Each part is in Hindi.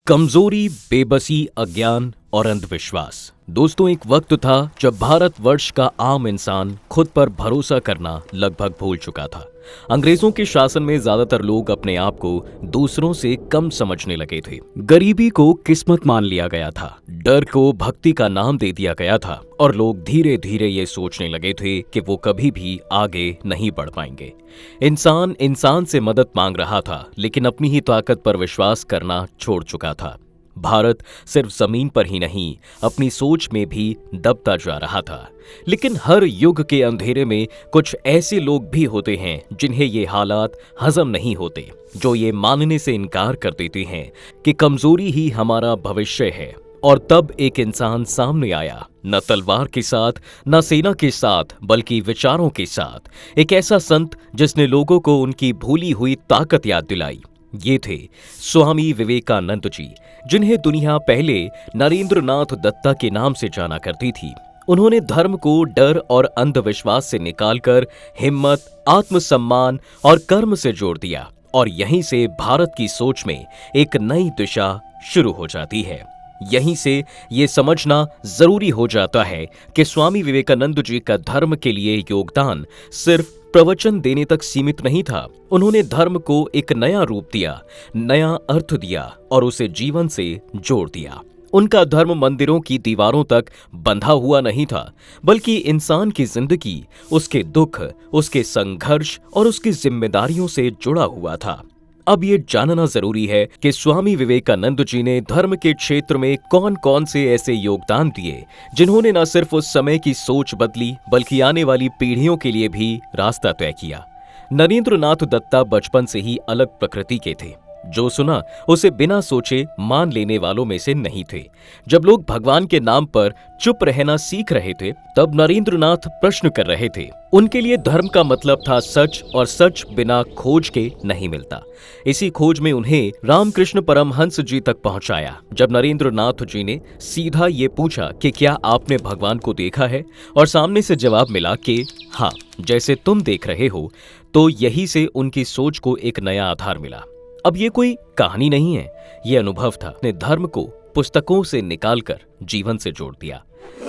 कमजोरी, बेबसी, अज्ञान और अंधविश्वास। दोस्तों, एक वक्त था जब भारतवर्ष का आम इंसान खुद पर भरोसा करना लगभग भूल चुका था। अंग्रेजों के शासन में ज्यादातर लोग अपने आप को दूसरों से कम समझने लगे थे। गरीबी को किस्मत मान लिया गया था, डर को भक्ति का नाम दे दिया गया था और लोग धीरे धीरे ये सोचने लगे थे कि वो कभी भी आगे नहीं बढ़ पाएंगे। इंसान इंसान से मदद मांग रहा था, लेकिन अपनी ही ताकत पर विश्वास करना छोड़ चुका था। भारत सिर्फ जमीन पर ही नहीं, अपनी सोच में भी दबता जा रहा था। लेकिन हर युग के अंधेरे में कुछ ऐसे लोग भी होते हैं जिन्हें ये हालात हजम नहीं होते, जो ये मानने से इनकार कर देते हैं कि कमजोरी ही हमारा भविष्य है। और तब एक इंसान सामने आया, न तलवार के साथ, न सेना के साथ, बल्कि विचारों के साथ। एक ऐसा संत जिसने लोगों को उनकी भूली हुई ताकत याद दिलाई। ये थे स्वामी विवेकानंद जी, जिन्हें दुनिया पहले नरेंद्र नाथ दत्ता के नाम से जाना करती थी। उन्होंने धर्म को डर और अंधविश्वास से निकालकर हिम्मत, आत्मसम्मान और कर्म से जोड़ दिया, और यहीं से भारत की सोच में एक नई दिशा शुरू हो जाती है। यहीं से ये समझना जरूरी हो जाता है कि स्वामी विवेकानंद जी का धर्म के लिए योगदान सिर्फ प्रवचन देने तक सीमित नहीं था। उन्होंने धर्म को एक नया रूप दिया, नया अर्थ दिया और उसे जीवन से जोड़ दिया। उनका धर्म मंदिरों की दीवारों तक बंधा हुआ नहीं था, बल्कि इंसान की जिंदगी, उसके दुख, उसके संघर्ष और उसकी जिम्मेदारियों से जुड़ा हुआ था। अब ये जानना जरूरी है कि स्वामी विवेकानंद जी ने धर्म के क्षेत्र में कौन कौन से ऐसे योगदान दिए, जिन्होंने न सिर्फ उस समय की सोच बदली, बल्कि आने वाली पीढ़ियों के लिए भी रास्ता तय किया। नरेंद्र नाथ दत्ता बचपन से ही अलग प्रकृति के थे। जो सुना उसे बिना सोचे मान लेने वालों में से नहीं थे। जब लोग भगवान के नाम पर चुप रहना सीख रहे थे, तब नरेंद्र नाथ प्रश्न कर रहे थे। उनके लिए धर्म का मतलब था सच, और सच बिना खोज के नहीं मिलता। इसी खोज में उन्हें रामकृष्ण परमहंस जी तक पहुंचाया। जब नरेंद्र नाथ जी ने सीधा ये पूछा कि क्या आपने भगवान को देखा है, और सामने से जवाब मिला कि हाँ, जैसे तुम देख रहे हो, तो यही से उनकी सोच को एक नया आधार मिला। अब ये कोई कहानी नहीं है, ये अनुभव था। ने धर्म को पुस्तकों से निकालकर जीवन से जोड़ दिया।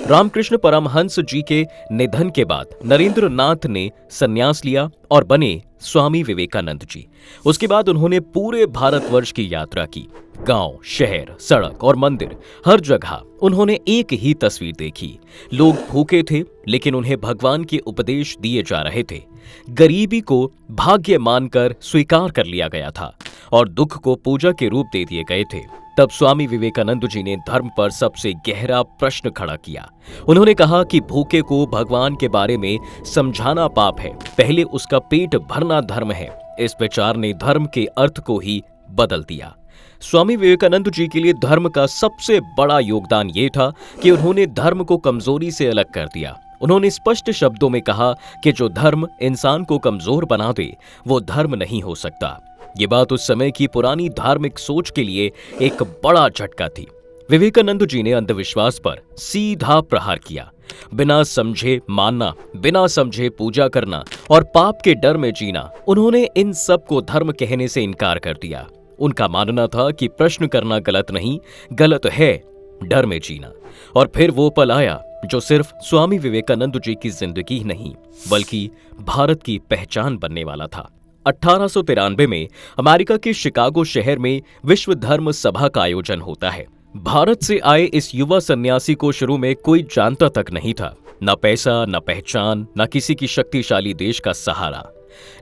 रामकृष्ण परमहंस जी के निधन के बाद नरेंद्र नाथ ने संन्यास लिया और बने स्वामी विवेकानंद जी। उसके बाद उन्होंने पूरे भारतवर्ष की यात्रा की। गांव, शहर, सड़क और मंदिर, हर जगह उन्होंने एक ही तस्वीर देखी। लोग भूखे थे, लेकिन उन्हें भगवान के उपदेश दिए जा रहे थे। गरीबी को भाग्य मानकर स्वीकार कर लिया गया था और दुख को पूजा के रूप दे दिए गए थे। तब स्वामी विवेकानंद जी ने धर्म पर सबसे गहरा प्रश्न खड़ा किया। उन्होंने कहा कि भूखे को भगवान के बारे में समझाना पाप है, पहले उसका पेट भरना धर्म है। इस विचार ने धर्म के अर्थ को ही बदल दिया। स्वामी विवेकानंद जी के लिए धर्म का सबसे बड़ा योगदान ये था कि उन्होंने धर्म को कमजोरी से अलग कर दिया। उन्होंने स्पष्ट शब्दों में कहा कि जो धर्म इंसान को कमजोर बना दे, वो धर्म नहीं हो सकता। ये बात उस समय की पुरानी धार्मिक सोच के लिए एक बड़ा झटका थी। विवेकानंद जी ने अंधविश्वास पर सीधा प्रहार किया। बिना समझे मानना, बिना समझे पूजा करना और पाप के डर में जीना, उन्होंने इन सब को धर्म कहने से इनकार कर दिया। उनका मानना था कि प्रश्न करना गलत नहीं, गलत है डर में जीना। और फिर वो पल आया जो सिर्फ स्वामी विवेकानंद जी की जिंदगी नहीं, बल्कि भारत की पहचान बनने वाला था। 1893 में अमेरिका के शिकागो शहर में विश्व धर्म सभा का आयोजन होता है। भारत से आए इस युवा सन्यासी को शुरू में कोई जानता तक नहीं था। न पैसा, न पहचान, न किसी की शक्तिशाली देश का सहारा।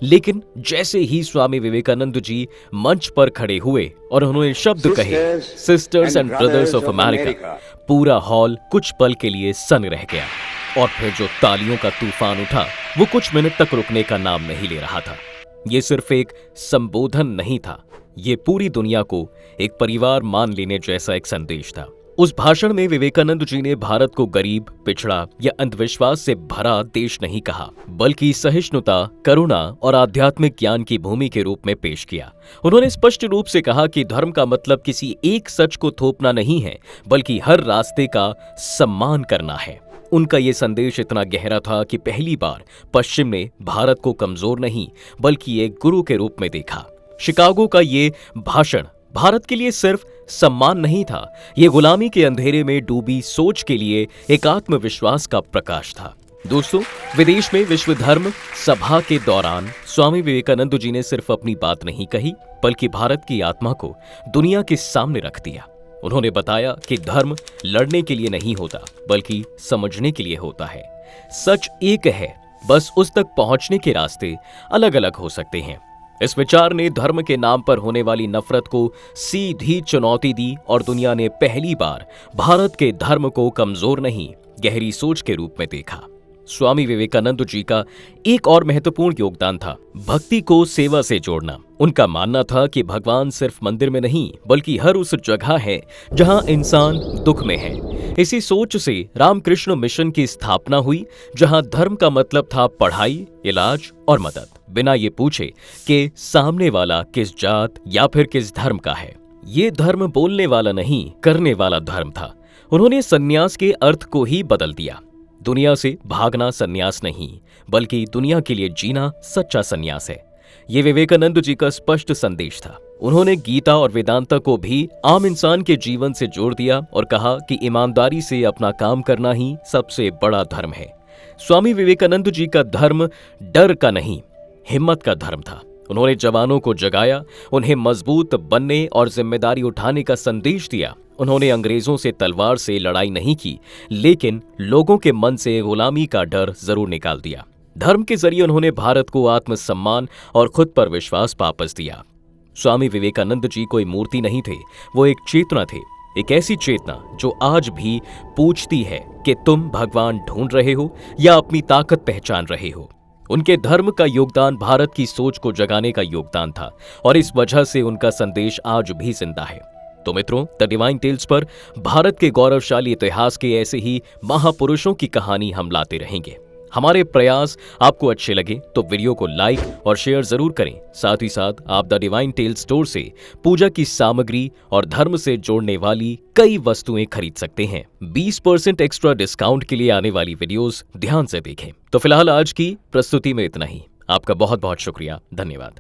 लेकिन जैसे ही स्वामी विवेकानंद जी मंच पर खड़े हुए और उन्होंने शब्द कहे, sisters and brothers of America, पूरा हॉल कुछ पल के लिए सन रह गया। और फिर जो तालियों का तूफान उठा, वो कुछ मिनट तक रुकने का नाम नहीं ले रहा था। ये सिर्फ एक संबोधन नहीं था, ये पूरी दुनिया को एक परिवार मान लेने जैसा एक संदेश था। उस भाषण में विवेकानंद जी ने भारत को गरीब, पिछड़ा या अंधविश्वास से भरा देश नहीं कहा, बल्कि सहिष्णुता, करुणा और आध्यात्मिक ज्ञान की भूमि के रूप में पेश किया। उन्होंने स्पष्ट रूप से कहा कि धर्म का मतलब किसी एक सच को थोपना नहीं है, बल्कि हर रास्ते का सम्मान करना है। उनका ये संदेश इतना गहरा था कि पहली बार पश्चिम ने भारत को कमजोर नहीं, बल्कि एक गुरु के रूप में देखा। शिकागो का ये भाषण भारत के लिए सिर्फ सम्मान नहीं था, ये गुलामी के अंधेरे में डूबी सोच के लिए एक आत्मविश्वास का प्रकाश था। दोस्तों, विदेश में विश्व धर्म सभा के दौरान स्वामी विवेकानंद जी ने सिर्फ अपनी बात नहीं कही, बल्कि भारत की आत्मा को दुनिया के सामने रख दिया। उन्होंने बताया कि धर्म लड़ने के लिए नहीं होता, बल्कि समझने के लिए होता है। सच एक है, बस उस तक पहुंचने के रास्ते अलग अलग हो सकते हैं। इस विचार ने धर्म के नाम पर होने वाली नफरत को सीधी चुनौती दी और दुनिया ने पहली बार भारत के धर्म को कमजोर नहीं, गहरी सोच के रूप में देखा। स्वामी विवेकानंद जी का एक और महत्वपूर्ण योगदान था भक्ति को सेवा से जोड़ना। उनका मानना था कि भगवान सिर्फ मंदिर में नहीं, बल्कि हर उस जगह है जहां इंसान दुख में है। इसी सोच से रामकृष्ण मिशन की स्थापना हुई, जहां धर्म का मतलब था पढ़ाई, इलाज और मदद, बिना ये पूछे कि सामने वाला किस जात या फिर किस धर्म का है। ये धर्म बोलने वाला नहीं, करने वाला धर्म था। उन्होंने सन्यास के अर्थ को ही बदल दिया। दुनिया से भागना सन्यास नहीं, बल्कि दुनिया के लिए जीना सच्चा सन्यास है। ये विवेकानंद जी का स्पष्ट संदेश था। उन्होंने गीता और वेदांता को भी आम इंसान के जीवन से जोड़ दिया और कहा कि ईमानदारी से अपना काम करना ही सबसे बड़ा धर्म है। स्वामी विवेकानंद जी का धर्म डर का नहीं, हिम्मत का धर्म था। उन्होंने जवानों को जगाया, उन्हें मजबूत बनने और जिम्मेदारी उठाने का संदेश दिया। उन्होंने अंग्रेजों से तलवार से लड़ाई नहीं की, लेकिन लोगों के मन से गुलामी का डर जरूर निकाल दिया। धर्म के जरिए उन्होंने भारत को आत्मसम्मान और खुद पर विश्वास वापस दिया। स्वामी विवेकानंद जी कोई मूर्ति नहीं थे, वो एक चेतना थे। एक ऐसी चेतना जो आज भी पूछती है कि तुम भगवान ढूंढ रहे हो या अपनी ताकत पहचान रहे हो। उनके धर्म का योगदान भारत की सोच को जगाने का योगदान था और इस वजह से उनका संदेश आज भी जिंदा है। तो मित्रों, द डिवाइन टेल्स पर भारत के गौरवशाली इतिहास के ऐसे ही महापुरुषों की कहानी हम लाते रहेंगे। हमारे प्रयास आपको अच्छे लगे तो वीडियो को लाइक और शेयर जरूर करें। साथ ही साथ आप द डिवाइन टेल्स स्टोर से पूजा की सामग्री और धर्म से जोड़ने वाली कई वस्तुएं खरीद सकते हैं। 20% एक्स्ट्रा डिस्काउंट के लिए आने वाली वीडियोस ध्यान से देखें। तो फिलहाल आज की प्रस्तुति में इतना ही। आपका बहुत बहुत शुक्रिया। धन्यवाद।